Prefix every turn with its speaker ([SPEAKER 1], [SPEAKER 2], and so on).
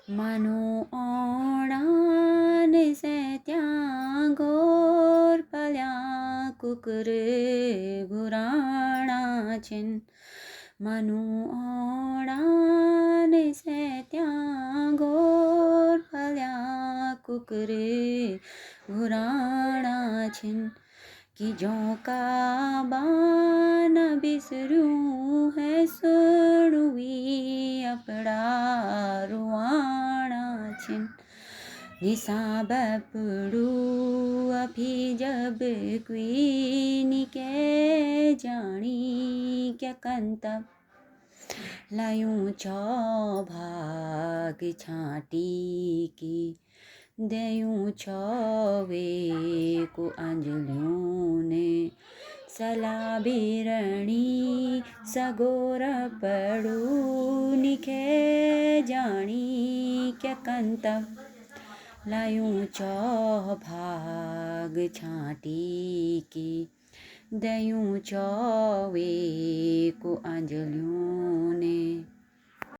[SPEAKER 1] માનું ઓણાન સે ત્યાં ગોર પલ્યા કુકર ઘુરાણા છેન માનું ઓણાન સે ત્યાં ગોર પલ્યા કુકર ઘુરાણા છેન कि का बान बिसरूं है सुड़वी अपड़ा रुआना छिन निशा बपड़ू अभी जब क्वीनी के जानी क्या कंतब लायूं छो भाग छाटी की दयूं छो वे को अंजलियों ने सला बिरणी सगोर पड़ू निखे जानी क्या कंतब लायूं छो भाग छाटी की दयूं छो वे को अंजलियों